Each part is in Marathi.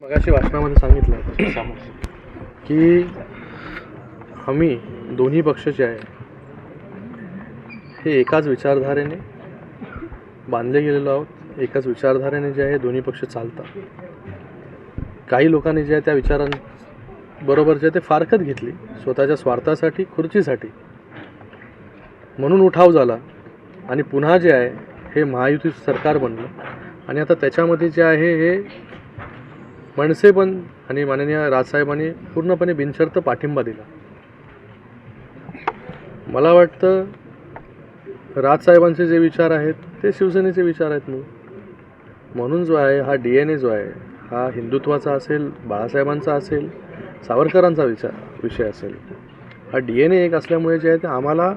मगाशी भाषणामध्ये सांगितलं की आम्ही दोन्ही पक्ष जे आहे हे एकाच विचारधारेने बांधले गेलेलो आहोत. एकाच विचारधारेने जे आहे दोन्ही पक्ष चालतात. काही लोकांनी जे आहे त्या विचारांबरोबर जे ते फारकत घेतली स्वतःच्या स्वार्थासाठी, खुर्चीसाठी, म्हणून उठाव झाला आणि पुन्हा जे आहे हे महायुती सरकार बनलं. आणि आता त्याच्यामध्ये जे आहे हे मनसे पण आणि माननीय राजसाहेबांनी पूर्णपणे बिनशर्त पाठिंबा दिला. मला वाटतं राजसाहेबांचे जे विचार आहेत ते शिवसेनेचे विचार आहेत. म्हणून जो आहे हा DNA जो आहे हा हिंदुत्वाचा असेल, बाळासाहेबांचा असेल, सावरकरांचा विषय असेल. हा DNA एक असल्यामुळे जे आहे ते आम्हाला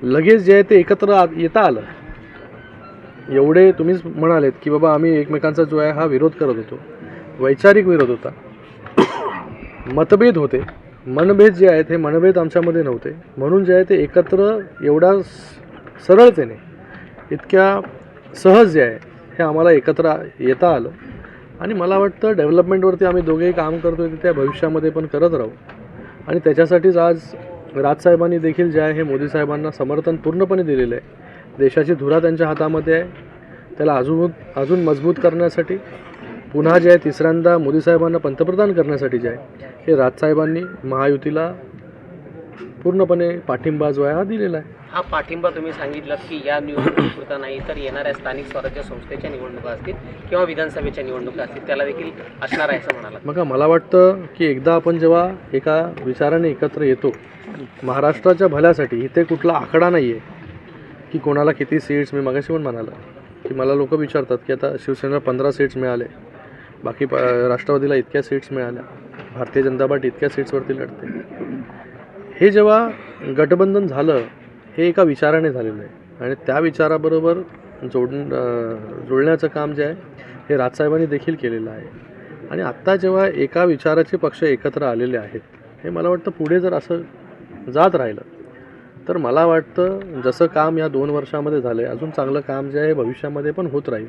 लगेच जे आहे ते एकत्र येता आलं. एवढे तुम्हीच म्हणालेत की बाबा आम्ही एकमेकांचा जो आहे हा विरोध करत होतो, वैचारिक विरोध होता, मतभेद होते, मनभेद जे आहेत हे मनभेद आमच्यामध्ये नव्हते. म्हणून जे आहे ते एकत्र एवढा सरळतेने, इतक्या सहज जे आहे हे आम्हाला एकत्र येता आलं. आणि मला वाटतं डेव्हलपमेंटवरती आम्ही दोघेही काम करतोय ते त्या भविष्यामध्ये पण करत राहू. आणि त्याच्यासाठीच आज राजसाहेबांनी देखील जे आहे हे मोदी साहेबांना समर्थन पूर्णपणे दिलेलं आहे. देशाची धुरा त्यांच्या हातामध्ये आहे. त्याला अजून मजबूत करण्यासाठी, पुन्हा जे आहे तिसऱ्यांदा मोदी साहेबांना पंतप्रधान करण्यासाठी जे आहे हे राजसाहेबांनी महायुतीला पूर्णपणे पाठिंबा जो आहे हा दिलेला आहे. हा पाठिंबा तुम्ही सांगितलं की या निवडणुकीपुरता नाही तर येणाऱ्या स्थानिक स्वराज्य संस्थेच्या निवडणुका असतील किंवा विधानसभेच्या निवडणुका असतील त्याला देखील असणार आहे असं म्हणाला. बघा, मला वाटतं की एकदा आपण जेव्हा एका विचाराने एकत्र येतो महाराष्ट्राच्या भल्यासाठी, इथे कुठला आकडा नाही आहे की कोणाला किती सीट्स. मी मगाशी पण म्हणाला की मला लोक विचारतात की आता शिवसेनेला 15 सीट्स मिळाले, बाकी राष्ट्रवादीला इतक्या सीट्स मिळाल्या, भारतीय जनता पार्टी इतक्या सीट्सवरती लढते. हे जेव्हा गठबंधन झालं हे एका विचाराने झालेलं आहे आणि त्या विचाराबरोबर जुळण्याचं काम जे आहे हे राजसाहेबांनी देखील केलेलं आहे. आणि आत्ता जेव्हा एका विचाराचे पक्ष एकत्र आलेले आहेत, हे मला वाटतं पुढे जर असं जात राहिलं तर मला वाटतं जसं काम या 2 वर्षामध्ये झालं आहे अजून चांगलं काम जे आहे भविष्यामध्ये पण होत राहील.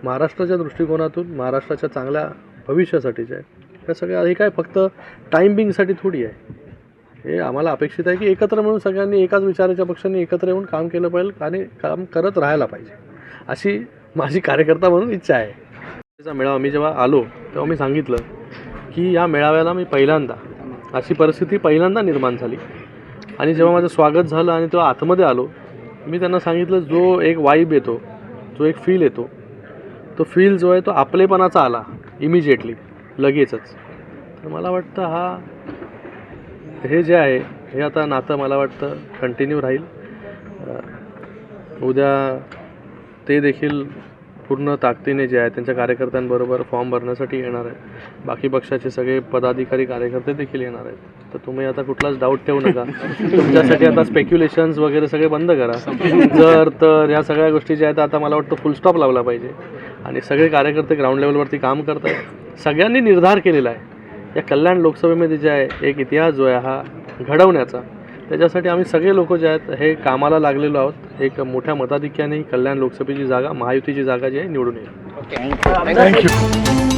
महाराष्ट्राच्या दृष्टिकोनातून, महाराष्ट्राच्या चांगल्या भविष्यासाठी जे आहे हे सगळं हे काय फक्त टाईम बिंगसाठी थोडी आहे. हे आम्हाला अपेक्षित आहे की एकत्र मिळून सगळ्यांनी एकाच विचाराच्या पक्षांनी एकत्र येऊन काम केलं पाहिजे आणि काम करत राहायला पाहिजे, अशी माझी कार्यकर्ता म्हणून इच्छा आहे. त्याचा मेळावा मी जेव्हा आलो तेव्हा मी सांगितलं की या मेळाव्याला मी पहिल्यांदा, अशी परिस्थिती पहिल्यांदा निर्माण झाली. आणि जेव्हा माझं स्वागत झालं आणि तेव्हा आतमध्ये आलो, मी त्यांना सांगितलं जो एक वाईब येतो, जो एक फील येतो, तो फील जो आहे तो आपलेपणाचा आला इमिजिएटली, लगेचच. तर मला वाटतं हे जे आहे हे आता नातं मला वाटतं कंटिन्यू राहील. उद्या ते देखील पूर्ण ताकदीने जे आहे त्यांच्या कार्यकर्त्यांबरोबर फॉर्म भरण्यासाठी येणार आहे. बाकी पक्षाचे सगळे पदाधिकारी, कार्यकर्ते देखील येणार आहेत. तर तुम्ही आता कुठलाच डाऊट ठेवू नका. तुमच्यासाठी आता स्पेक्युलेशन्स वगैरे सगळे बंद करा. जर तर या सगळ्या गोष्टी ज्या आहेत आता मला वाटतं फुल स्टॉप लावला पाहिजे. आणि सगळे कार्यकर्ते ग्राउंड लेवलवरती काम करत आहेत. सगळ्यांनी निर्धार केलेला आहे या कल्याण लोकसभेमध्ये जे आहे एक इतिहास जो आहे हा घडवण्याचा. त्याच्यासाठी आम्ही सगळे लोक जे आहेत हे कामाला लागलेलो आहोत. एक मोठ्या मताधिक्याने कल्याण लोकसभेची जागा, महायुतीची जागा जी आहे निवडून येईल. Okay, thank you.